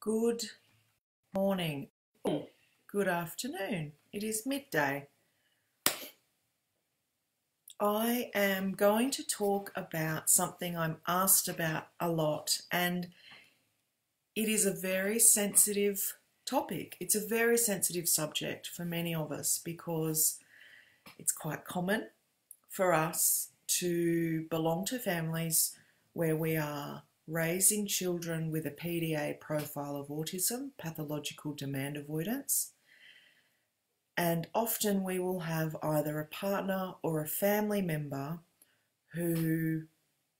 Good morning. Oh, good afternoon. It is midday. I am going to talk about something I'm asked about a lot, and it is a very sensitive topic. It's a very sensitive subject for many of us because it's quite common for us to belong to families where we are raising children with a PDA profile of autism, pathological demand avoidance. And often we will have either a partner or a family member who,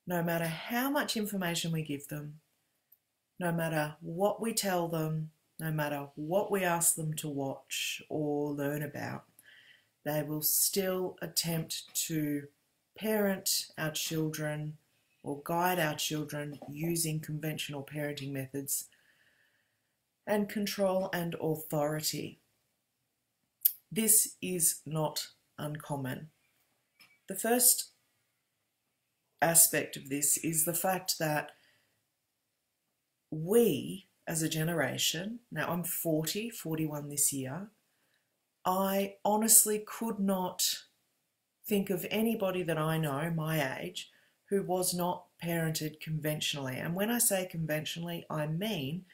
no matter how much information we give them, no matter what we tell them, no matter what we ask them to watch or learn about, they will still attempt to parent our children or guide our children using conventional parenting methods and control and authority. This is not uncommon. The first aspect of this is the fact that we as a generation, now I'm 41 this year, I honestly could not think of anybody that I know my age who was not parented conventionally. And when I say conventionally, I mean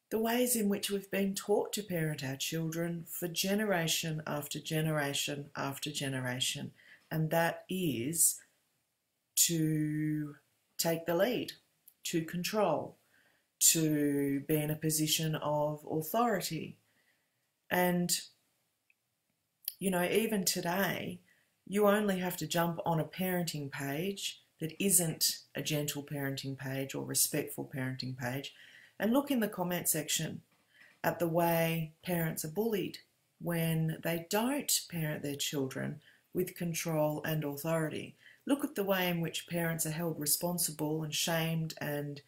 the ways in which we've been taught to parent our children for generation after generation after generation. And that is to take the lead, to control, to be in a position of authority. And, you know, even today, you only have to jump on a parenting page that isn't a gentle parenting page or respectful parenting page and look in the comment section at the way parents are bullied when they don't parent their children with control and authority. Look at the way in which parents are held responsible and shamed and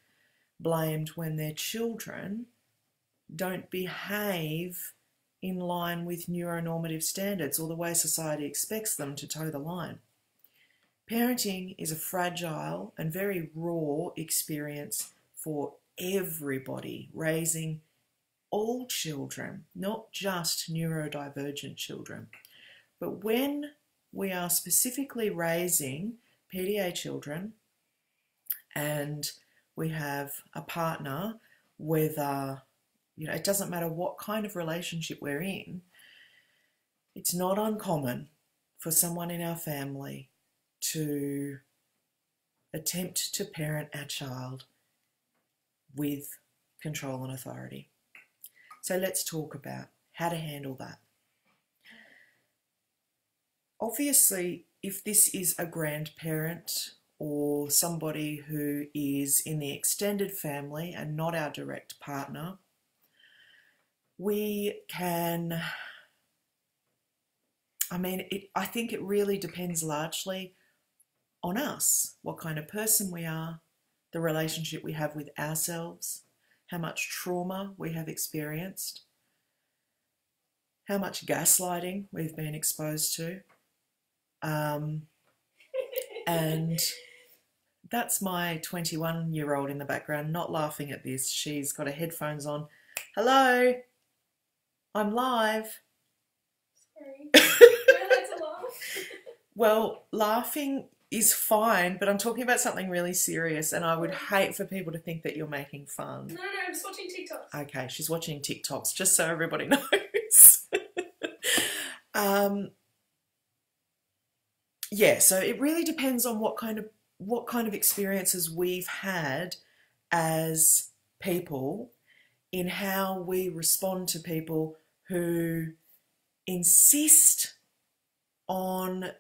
blamed when their children don't behave in line with neuronormative standards or the way society expects them to toe the line. Parenting is a fragile and very raw experience for everybody, raising all children, not just neurodivergent children. But when we are specifically raising PDA children and we have a partner, whether, you know, it doesn't matter what kind of relationship we're in, it's not uncommon for someone in our family to attempt to parent our child with control and authority. So let's talk about how to handle that. Obviously, if this is a grandparent or somebody who is in the extended family and not our direct partner, we can, I think it really depends largely on us, what kind of person we are, the relationship we have with ourselves, how much trauma we have experienced, how much gaslighting we've been exposed to. And that's my 21-year-old in the background, not laughing at this. She's got her headphones on. Hello, I'm live. Sorry. You're allowed to laugh. Well, laughing is fine, but I'm talking about something really serious, and I would hate for people to think that you're making fun. No, I'm just watching TikToks. Okay, she's watching TikToks, just so everybody knows. Yeah, so it really depends on what kind of experiences we've had as people in how we respond to people who insist on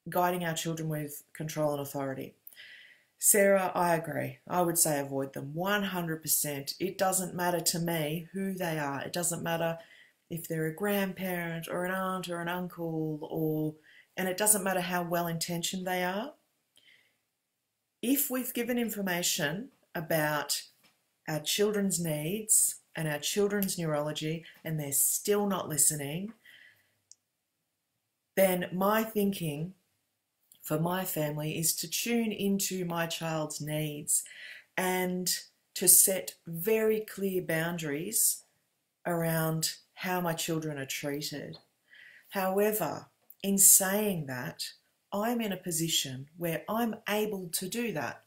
guiding our children with control and authority. Sarah, I agree. I would say avoid them 100%. It doesn't matter to me who they are. It doesn't matter if they're a grandparent or an aunt or an uncle, and it doesn't matter how well-intentioned they are. If we've given information about our children's needs and our children's neurology and they're still not listening, then my thinking for my family is to tune into my child's needs and to set very clear boundaries around how my children are treated. However, in saying that, I'm in a position where I'm able to do that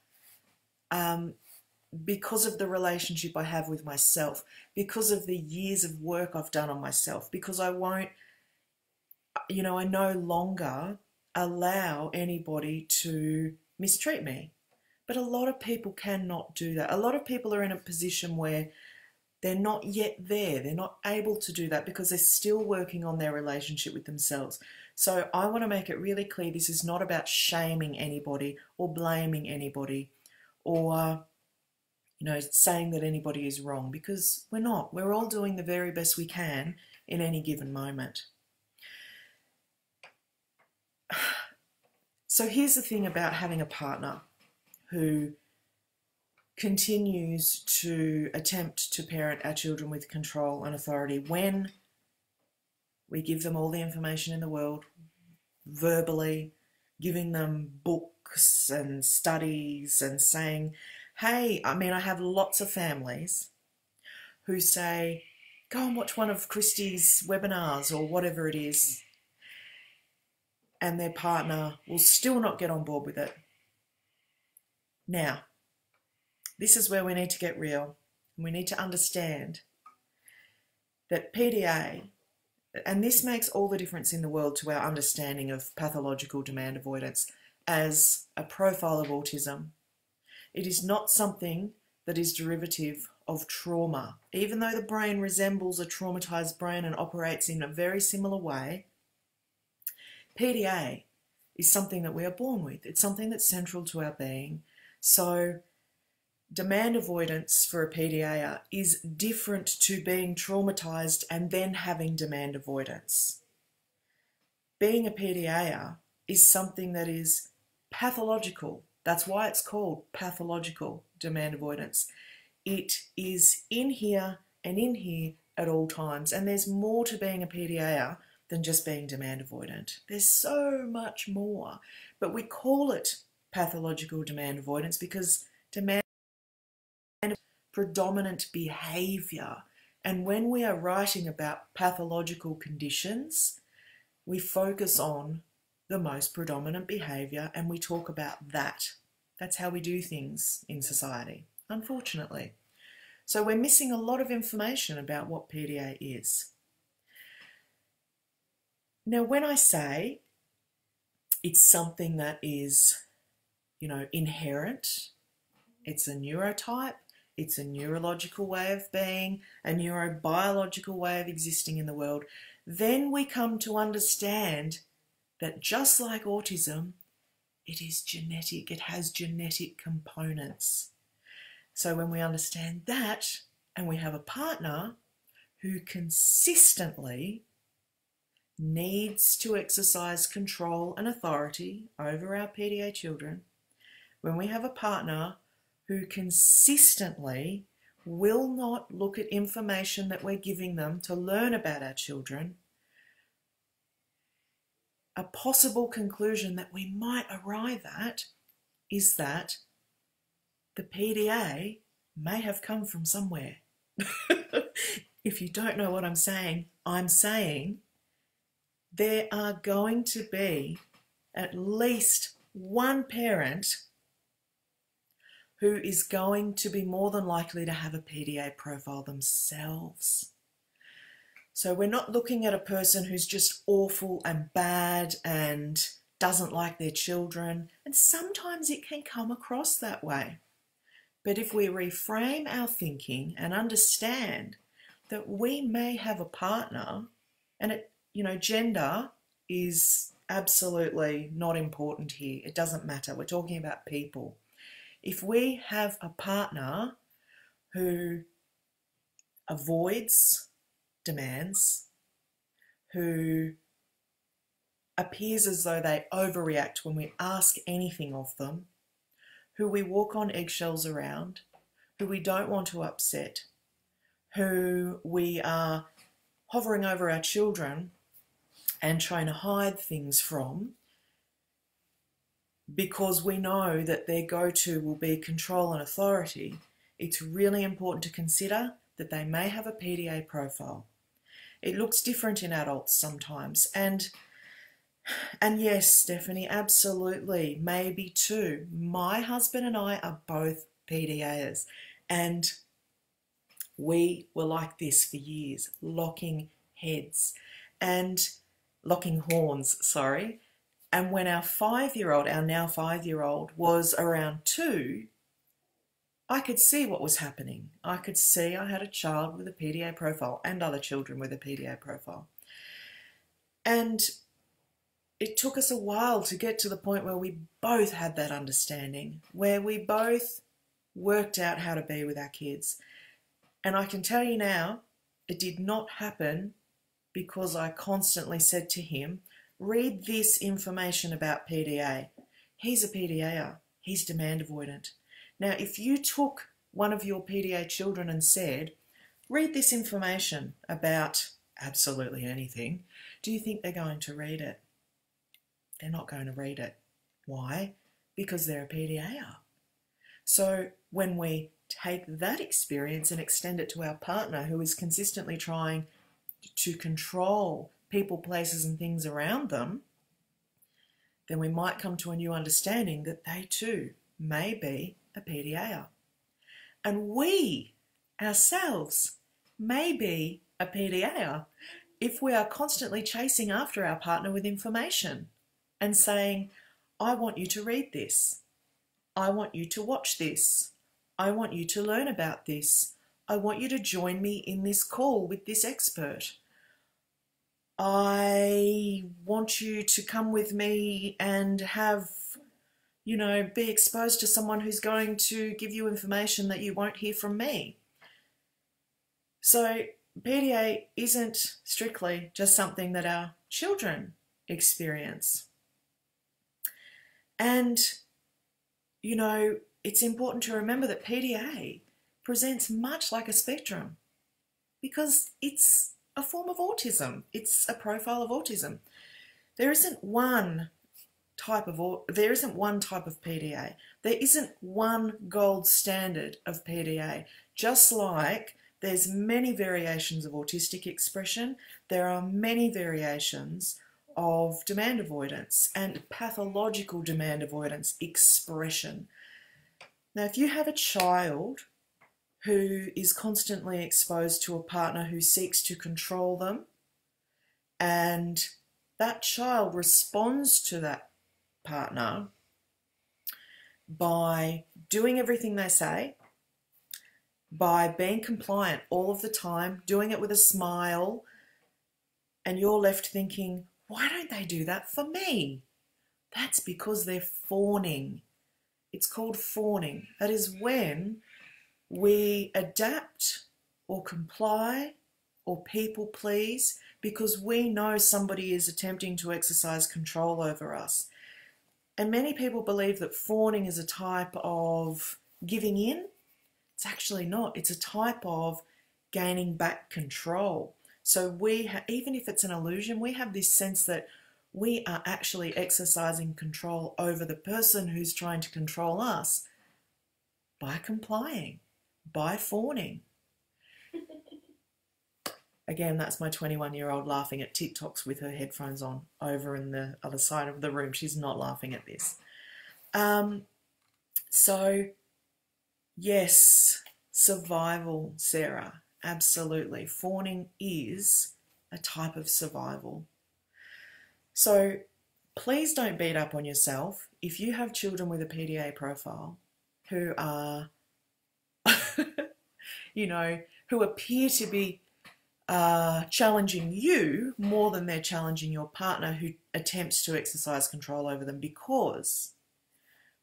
because of the relationship I have with myself, because of the years of work I've done on myself, because I won't, I no longer allow anybody to mistreat me. But a lot of people cannot do that. A lot of people are in a position where they're not yet there. They're not able to do that because they're still working on their relationship with themselves. So I want to make it really clear, this is not about shaming anybody or blaming anybody or, saying that anybody is wrong, because we're not. We're all doing the very best we can in any given moment. So here's the thing about having a partner who continues to attempt to parent our children with control and authority when we give them all the information in the world, verbally, giving them books and studies and saying, hey, I have lots of families who say, go and watch one of Kristy's webinars or whatever it is, and their partner will still not get on board with it. Now, this is where we need to get real, and we need to understand that PDA, and this makes all the difference in the world to our understanding of pathological demand avoidance as a profile of autism. It is not something that is derivative of trauma. Even though the brain resembles a traumatized brain and operates in a very similar way, PDA is something that we are born with. It's something that's central to our being. So demand avoidance for a PDA is different to being traumatized and then having demand avoidance. Being a PDA is something that is pathological. That's why it's called pathological demand avoidance. It is in here and in here at all times. And there's more to being a PDA than just being demand avoidant. There's so much more. But we call it pathological demand avoidance because demand is predominant behaviour. And when we are writing about pathological conditions, we focus on the most predominant behaviour and we talk about that. That's how we do things in society, unfortunately. So we're missing a lot of information about what PDA is. Now, when I say it's something that is, inherent, it's a neurotype, it's a neurological way of being, a neurobiological way of existing in the world, then we come to understand that just like autism, it is genetic, it has genetic components. So when we understand that and we have a partner who consistently needs to exercise control and authority over our PDA children, when we have a partner who consistently will not look at information that we're giving them to learn about our children, a possible conclusion that we might arrive at is that the PDA may have come from somewhere. If you don't know what I'm saying there are going to be at least one parent who is going to be more than likely to have a PDA profile themselves. So we're not looking at a person who's just awful and bad and doesn't like their children, and sometimes it can come across that way. But if we reframe our thinking and understand that we may have a partner, and gender is absolutely not important here. It doesn't matter. We're talking about people. If we have a partner who avoids demands, who appears as though they overreact when we ask anything of them, who we walk on eggshells around, who we don't want to upset, who we are hovering over our children and trying to hide things from because we know that their go-to will be control and authority, it's really important to consider that they may have a PDA profile. It looks different in adults sometimes, and yes, Stephanie, absolutely, maybe too. My husband and I are both PDAs, and we were like this for years, locking heads and locking horns, sorry. And when our now 5-year-old, was around 2, I could see what was happening. I could see I had a child with a PDA profile and other children with a PDA profile. And it took us a while to get to the point where we both had that understanding, where we both worked out how to be with our kids. And I can tell you now, it did not happen because I constantly said to him, read this information about PDA. He's a PDA. He's demand avoidant. Now, if you took one of your PDA children and said, read this information about absolutely anything, do you think they're going to read it? They're not going to read it. Why? Because they're a PDA. So when we take that experience and extend it to our partner who is consistently trying to control people, places and things around them, then we might come to a new understanding that they too may be a PDA. And we ourselves may be a PDA if we are constantly chasing after our partner with information and saying, I want you to read this. I want you to watch this. I want you to learn about this. I want you to join me in this call with this expert. I want you to come with me and have, be exposed to someone who's going to give you information that you won't hear from me. So PDA isn't strictly just something that our children experience. And, it's important to remember that PDA presents much like a spectrum because it's a form of autism. It's a profile of autism. There isn't one type of PDA. There isn't one gold standard of PDA. Just like there's many variations of autistic expression, there are many variations of demand avoidance and pathological demand avoidance expression. Now, if you have a child who is constantly exposed to a partner who seeks to control them, and that child responds to that partner by doing everything they say, by being compliant all of the time, doing it with a smile, and you're left thinking, why don't they do that for me? That's because they're fawning. It's called fawning. That is when we adapt or comply or people please because we know somebody is attempting to exercise control over us. And many people believe that fawning is a type of giving in. It's actually not. It's a type of gaining back control. So even if it's an illusion, we have this sense that we are actually exercising control over the person who's trying to control us by complying, by fawning. Again, that's my 21-year-old laughing at TikToks with her headphones on over in the other side of the room. She's not laughing at this. So, yes, survival, Sarah, absolutely. Fawning is a type of survival. So please don't beat up on yourself. If you have children with a PDA profile who are, who appear to be challenging you more than they're challenging your partner who attempts to exercise control over them, because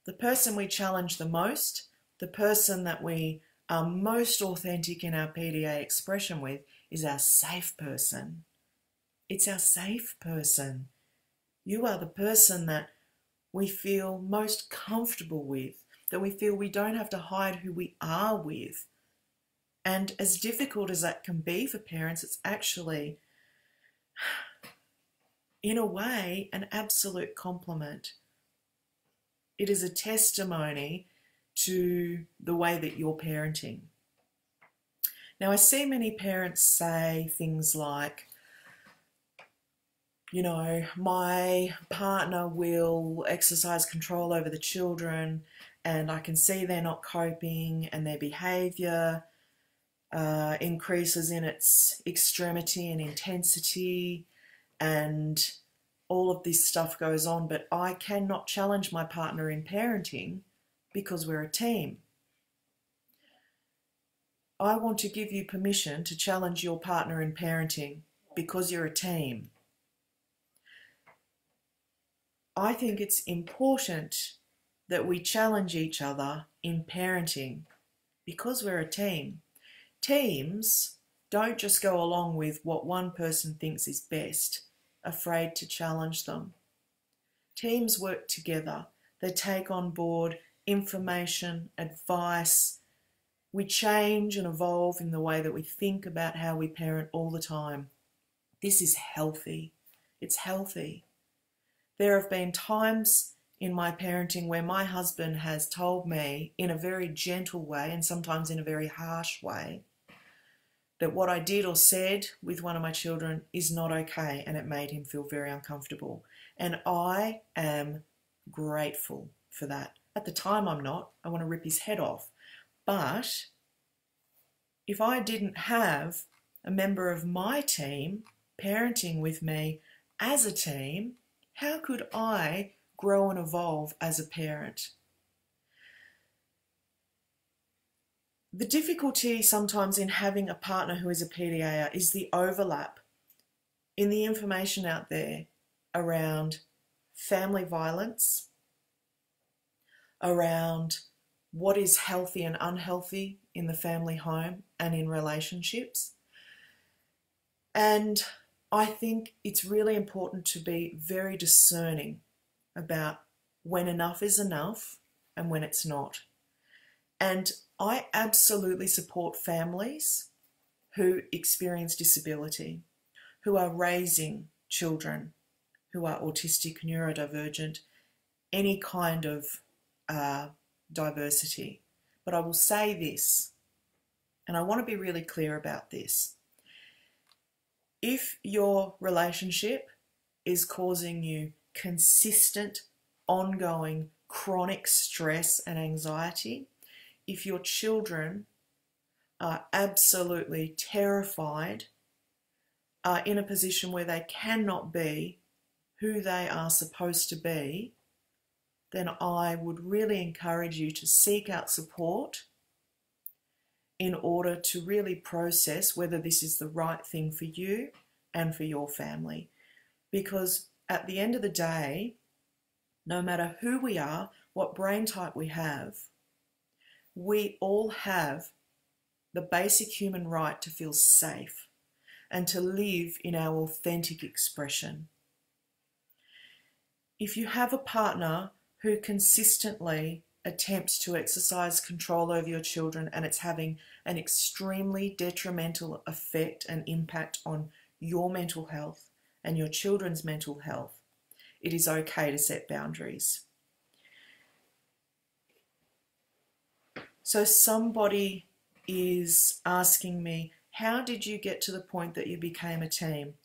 the person we challenge the most, the person that we are most authentic in our PDA expression with, is our safe person. It's our safe person. You are the person that we feel most comfortable with, that we feel we don't have to hide who we are with. And as difficult as that can be for parents, it's actually, in a way, an absolute compliment. It is a testimony to the way that you're parenting. Now, I see many parents say things like, you know, my partner will exercise control over the children and I can see they're not coping and their behaviour increases in its extremity and intensity and all of this stuff goes on, but I cannot challenge my partner in parenting because we're a team. I want to give you permission to challenge your partner in parenting because you're a team. I think it's important that we challenge each other in parenting because we're a team. Teams don't just go along with what one person thinks is best, afraid to challenge them. Teams work together. They take on board information, advice. We change and evolve in the way that we think about how we parent all the time. This is healthy. It's healthy. There have been times in my parenting where my husband has told me in a very gentle way and sometimes in a very harsh way that what I did or said with one of my children is not okay, and it made him feel very uncomfortable. And I am grateful for that. At the time I'm not. I want to rip his head off. But if I didn't have a member of my team parenting with me as a team, how could I grow and evolve as a parent? The difficulty sometimes in having a partner who is a PDA is the overlap in the information out there around family violence, around what is healthy and unhealthy in the family home and in relationships. And I think it's really important to be very discerning about when enough is enough and when it's not. And I absolutely support families who experience disability, who are raising children who are autistic, neurodivergent, any kind of diversity. But I will say this, and I want to be really clear about this. If your relationship is causing you consistent, ongoing, chronic stress and anxiety, if your children are absolutely terrified, are in a position where they cannot be who they are supposed to be, then I would really encourage you to seek out support in order to really process whether this is the right thing for you and for your family. Because at the end of the day, no matter who we are, what brain type we have, we all have the basic human right to feel safe and to live in our authentic expression. If you have a partner who consistently attempts to exercise control over your children and it's having an extremely detrimental effect and impact on your mental health and your children's mental health, it is okay to set boundaries. So somebody is asking me, how did you get to the point that you became a team?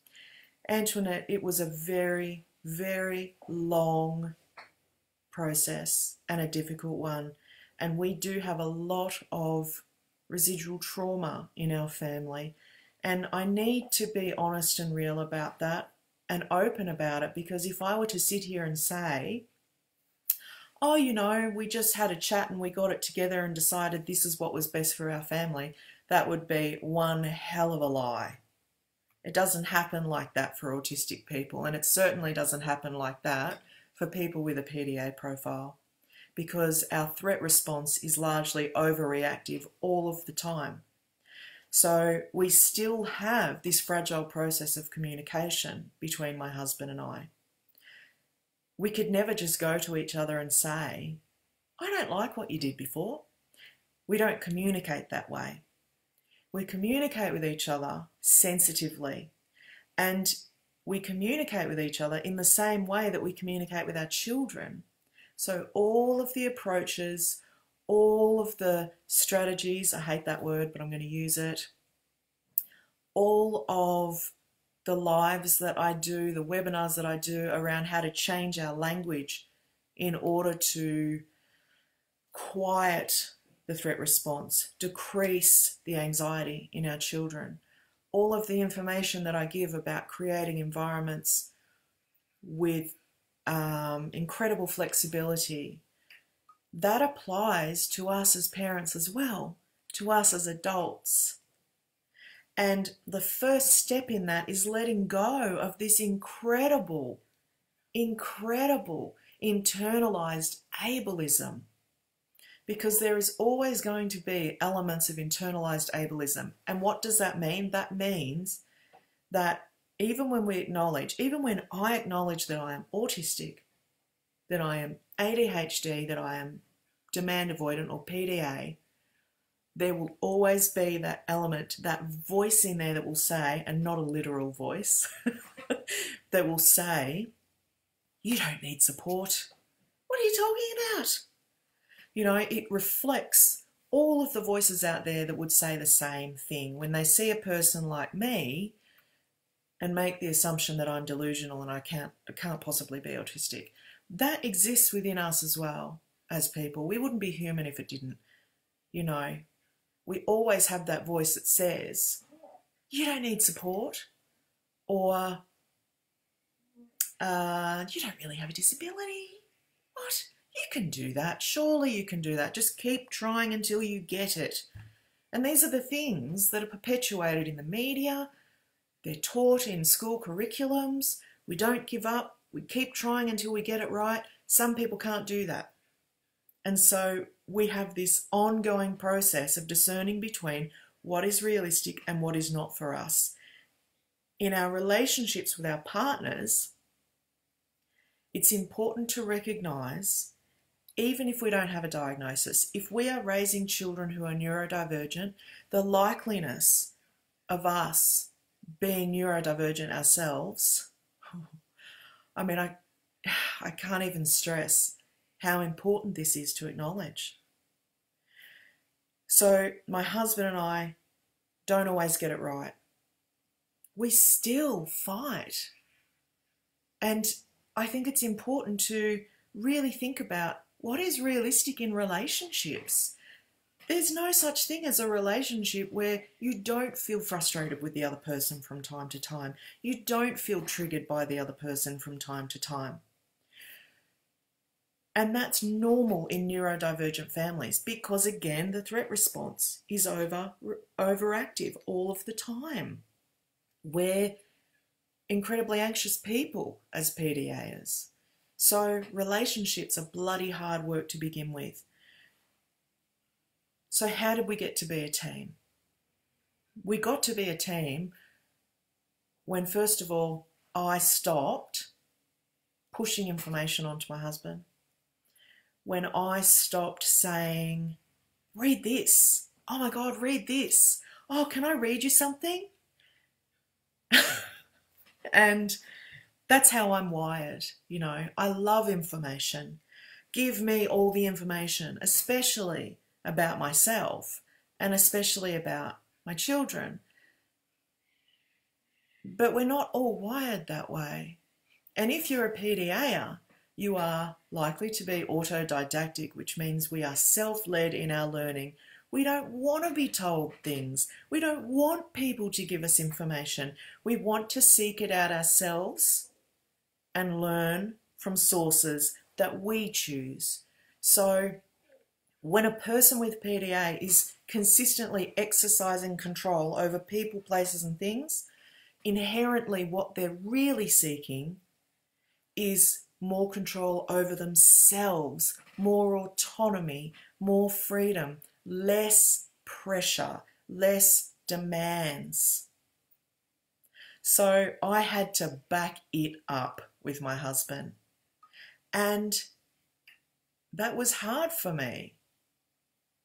Antoinette, it was a very, very long process and a difficult one. And we do have a lot of residual trauma in our family. And I need to be honest and real about that and open about it, because if I were to sit here and say, oh, you know, we just had a chat and we got it together and decided this is what was best for our family, that would be one hell of a lie. It doesn't happen like that for autistic people, and it certainly doesn't happen like that for people with a PDA profile, because our threat response is largely overreactive all of the time. So we still have this fragile process of communication between my husband and I. We could never just go to each other and say, I don't like what you did before. We don't communicate that way. We communicate with each other sensitively, and we communicate with each other in the same way that we communicate with our children. So all of the approaches, all of the strategies, I hate that word, but I'm going to use it, all of the lives that I do, the webinars that I do around how to change our language in order to quiet the threat response, decrease the anxiety in our children. All of the information that I give about creating environments with incredible flexibility, that applies to us as parents as well, to us as adults. And the first step in that is letting go of this incredible internalized ableism. Because there is always going to be elements of internalized ableism. And what does that mean? That means that even when I acknowledge that I am autistic, that I am ADHD, that I am demand avoidant or PDA, there will always be that element, that voice in there that will say, and not a literal voice, that will say, you don't need support. What are you talking about? You know, it reflects all of the voices out there that would say the same thing when they see a person like me and make the assumption that I'm delusional and I can't possibly be autistic. That exists within us as well as people. We wouldn't be human if it didn't. You know, we always have that voice that says, you don't need support, or you don't really have a disability. What? You can do that. Surely you can do that. Just keep trying until you get it. And these are the things that are perpetuated in the media. They're taught in school curriculums. We don't give up. We keep trying until we get it right. Some people can't do that. And so we have this ongoing process of discerning between what is realistic and what is not for us. In our relationships with our partners, it's important to recognise, even if we don't have a diagnosis, if we are raising children who are neurodivergent, the likeliness of us being neurodivergent ourselves, I mean, I can't even stress how important this is to acknowledge. So my husband and I don't always get it right. We still fight. And I think it's important to really think about what is realistic in relationships. There's no such thing as a relationship where you don't feel frustrated with the other person from time to time. You don't feel triggered by the other person from time to time. And that's normal in neurodivergent families because, again, the threat response is overactive all of the time. We're incredibly anxious people as PDAs. So relationships are bloody hard work to begin with. So how did we get to be a team? We got to be a team when, first of all, I stopped pushing information onto my husband. When I stopped saying, read this. Oh my God, read this. Oh, can I read you something? And that's how I'm wired. You know, I love information. Give me all the information, especially about myself and especially about my children. But we're not all wired that way. And if you're a PDA, you are likely to be autodidactic, which means we are self-led in our learning. We don't want to be told things. We don't want people to give us information. We want to seek it out ourselves and learn from sources that we choose. So when a person with PDA is consistently exercising control over people, places and things, inherently what they're really seeking is more control over themselves, more autonomy, more freedom, less pressure, less demands. So I had to back it up with my husband. And that was hard for me.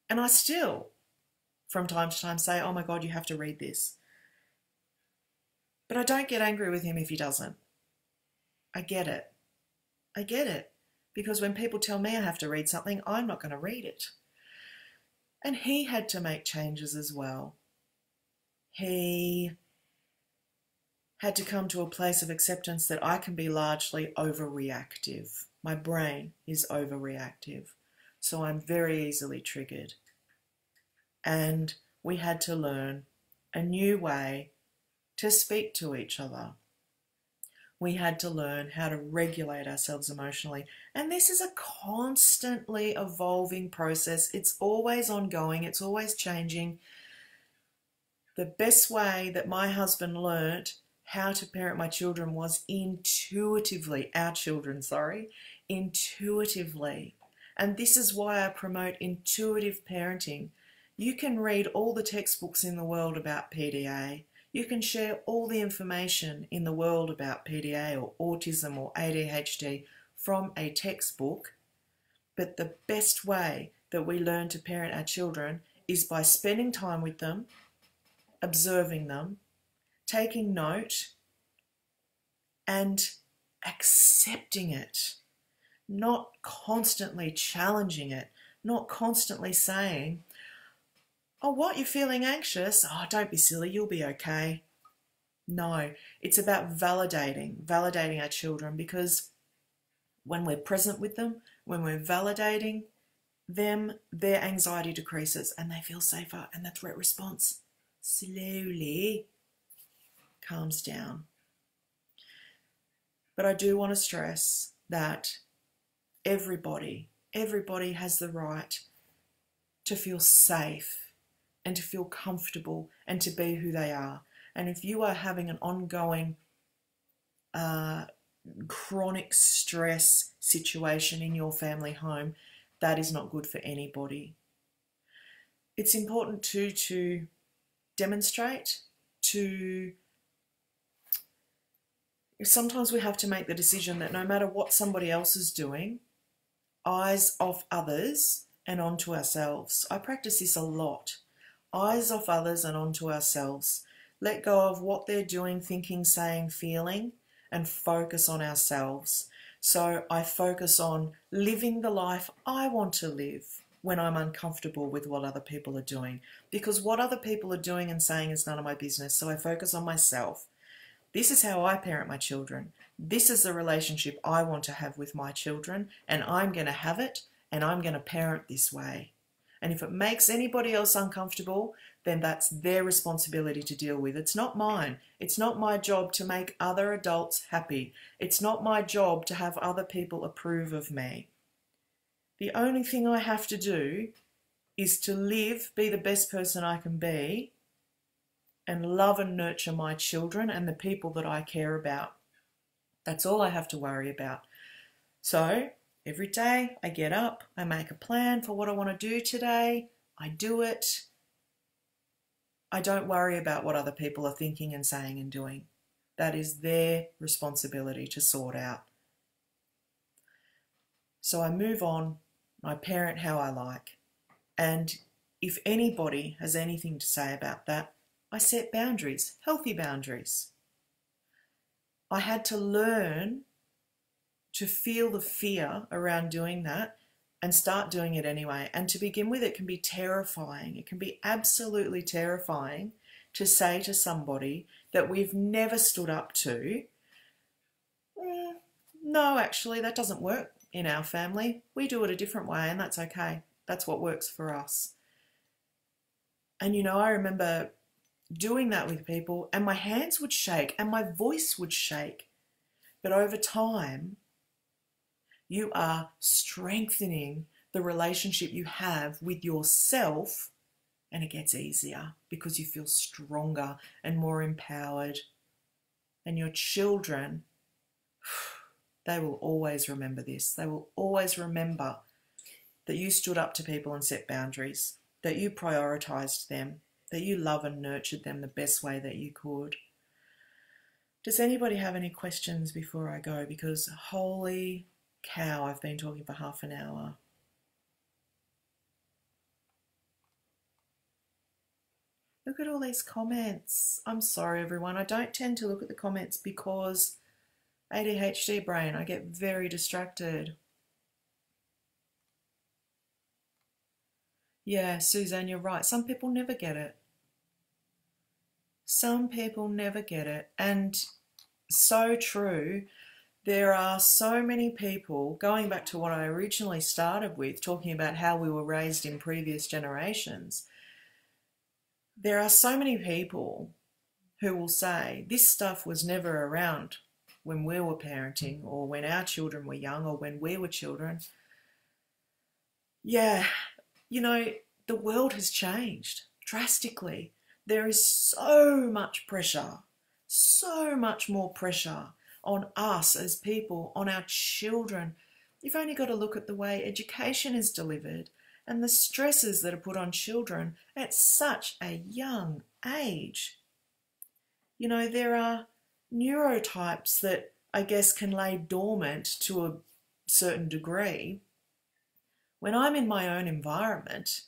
And I still, from time to time, say, oh my God, you have to read this. But I don't get angry with him if he doesn't. I get it. I get it. Because when people tell me I have to read something, I'm not going to read it. And he had to make changes as well. He had to come to a place of acceptance that I can be largely overreactive. My brain is overreactive, so I'm very easily triggered. And we had to learn a new way to speak to each other. We had to learn how to regulate ourselves emotionally. And this is a constantly evolving process. It's always ongoing. It's always changing. The best way that my husband learnt how to parent my children was intuitively, intuitively. And this is why I promote intuitive parenting. You can read all the textbooks in the world about PDA. You can share all the information in the world about PDA or autism or ADHD from a textbook, but the best way that we learn to parent our children is by spending time with them, observing them, taking note, and accepting it, not constantly challenging it, not constantly saying, oh, what, you're feeling anxious? Oh, don't be silly, you'll be okay. No, it's about validating our children, because when we're present with them, when we're validating them, their anxiety decreases and they feel safer, and the threat response slowly calms down. But I do want to stress that everybody has the right to feel safe and to feel comfortable and to be who they are. And if you are having an ongoing chronic stress situation in your family home, that is not good for anybody. It's important too to demonstrate, sometimes we have to make the decision that no matter what somebody else is doing, eyes off others and onto ourselves. I practice this a lot. Eyes off others and onto ourselves. Let go of what they're doing, thinking, saying, feeling, and focus on ourselves. So I focus on living the life I want to live when I'm uncomfortable with what other people are doing. Because what other people are doing and saying is none of my business. So I focus on myself. This is how I parent my children. This is the relationship I want to have with my children, and I'm going to have it, and I'm going to parent this way. And if it makes anybody else uncomfortable, then that's their responsibility to deal with. It's not mine. It's not my job to make other adults happy. It's not my job to have other people approve of me. The only thing I have to do is to live, be the best person I can be, and love and nurture my children and the people that I care about. That's all I have to worry about. So every day I get up, I make a plan for what I want to do today, I do it. I don't worry about what other people are thinking and saying and doing. That is their responsibility to sort out. So I move on, I parent how I like. And if anybody has anything to say about that, I set boundaries, healthy boundaries. I had to learn to feel the fear around doing that and start doing it anyway. And to begin with, it can be terrifying. It can be absolutely terrifying to say to somebody that we've never stood up to, no, actually, that doesn't work in our family. We do it a different way, and that's okay. That's what works for us. And, you know, I remember doing that with people, and my hands would shake and my voice would shake. But over time, you are strengthening the relationship you have with yourself, and it gets easier because you feel stronger and more empowered. And your children, they will always remember this. They will always remember that you stood up to people and set boundaries, that you prioritized them, that you love and nurtured them the best way that you could. Does anybody have any questions before I go? Because holy cow, I've been talking for half an hour. Look at all these comments. I'm sorry, everyone. I don't tend to look at the comments because ADHD brain, I get very distracted. Yeah, Suzanne, you're right. Some people never get it. Some people never get it. And so true. There are so many people, going back to what I originally started with, talking about how we were raised in previous generations. There are so many people who will say this stuff was never around when we were parenting or when our children were young or when we were children. Yeah, you know, the world has changed drastically. There is so much pressure, so much more pressure on us as people, on our children. You've only got to look at the way education is delivered and the stresses that are put on children at such a young age. You know, there are neurotypes that I guess can lay dormant to a certain degree. When I'm in my own environment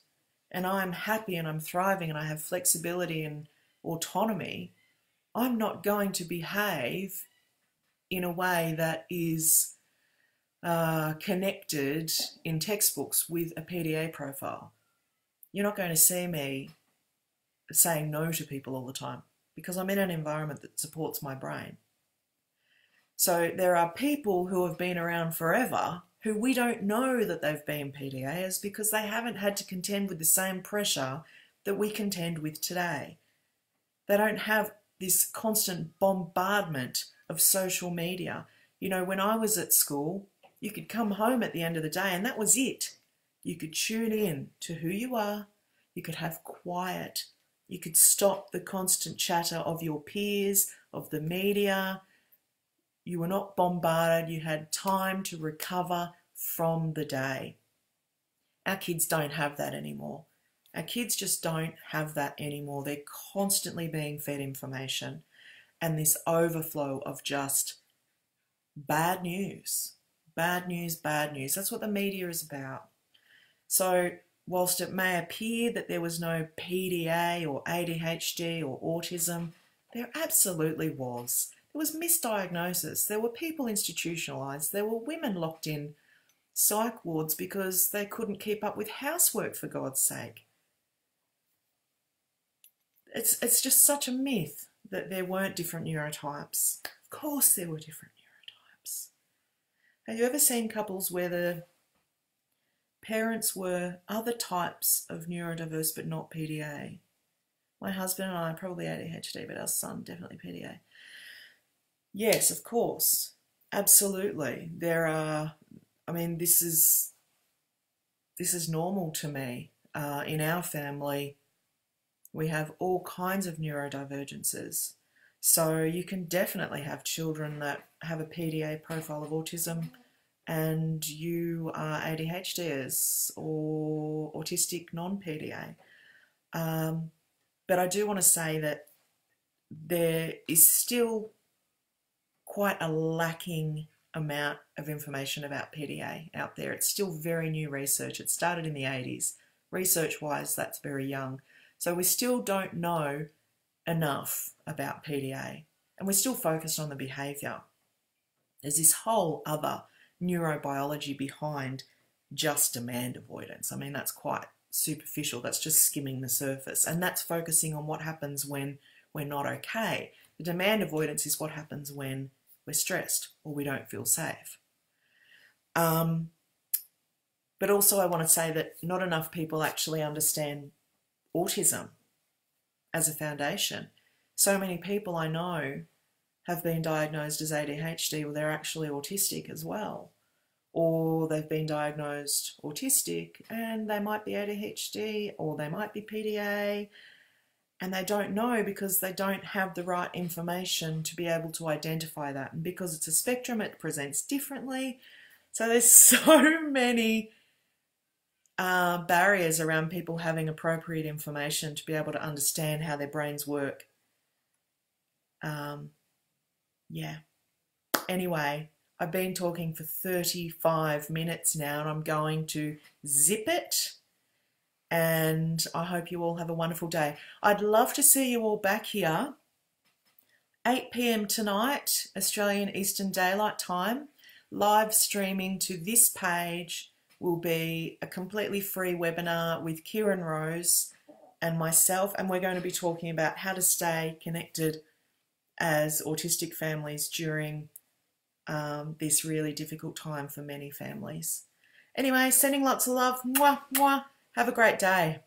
and I'm happy and I'm thriving and I have flexibility and autonomy, I'm not going to behave in a way that is connected in textbooks with a PDA profile. You're not going to see me saying no to people all the time because I'm in an environment that supports my brain. So there are people who have been around forever who we don't know that they've been PDAs because they haven't had to contend with the same pressure that we contend with today. They don't have this constant bombardment of social media. You know, when I was at school, you could come home at the end of the day and that was it. You could tune in to who you are, you could have quiet, you could stop the constant chatter of your peers, of the media. You were not bombarded, you had time to recover from the day. Our kids don't have that anymore. Our kids just don't have that anymore. They're constantly being fed information and this overflow of just bad news. Bad news, bad news. That's what the media is about. So whilst it may appear that there was no PDA or ADHD or autism, there absolutely was. There was misdiagnosis. There were people institutionalised. There were women locked in psych wards because they couldn't keep up with housework, for God's sake. It's just such a myth that there weren't different neurotypes. Of course there were different neurotypes. Have you ever seen couples where the parents were other types of neurodiverse but not PDA? My husband and I are probably ADHD, but our son definitely PDA. Yes, of course. Absolutely. There are, I mean, this is normal to me. In our family, we have all kinds of neurodivergences. So you can definitely have children that have a PDA profile of autism and you are ADHDers or autistic non-PDA. But I do want to say that there is still quite a lacking amount of information about PDA out there. It's still very new research. It started in the 80s. Research-wise, that's very young. So we still don't know enough about PDA, and we're still focused on the behaviour. There's this whole other neurobiology behind just demand avoidance. I mean, that's quite superficial. That's just skimming the surface, and that's focusing on what happens when we're not okay. The demand avoidance is what happens when we're stressed or we don't feel safe. But also I want to say that not enough people actually understand autism as a foundation. So many people I know have been diagnosed as ADHD, or they're actually autistic as well. Or they've been diagnosed autistic and they might be ADHD or they might be PDA, and they don't know because they don't have the right information to be able to identify that. And because it's a spectrum, it presents differently. So there's so many barriers around people having appropriate information to be able to understand how their brains work. Yeah. Anyway, I've been talking for 35 minutes now and I'm going to zip it. And I hope you all have a wonderful day. I'd love to see you all back here, 8 p.m. tonight, Australian Eastern Daylight Time, live streaming to this page will be a completely free webinar with Kieran Rose and myself, and we're going to be talking about how to stay connected as autistic families during this really difficult time for many families. Anyway, sending lots of love. Mwah, mwah. Have a great day.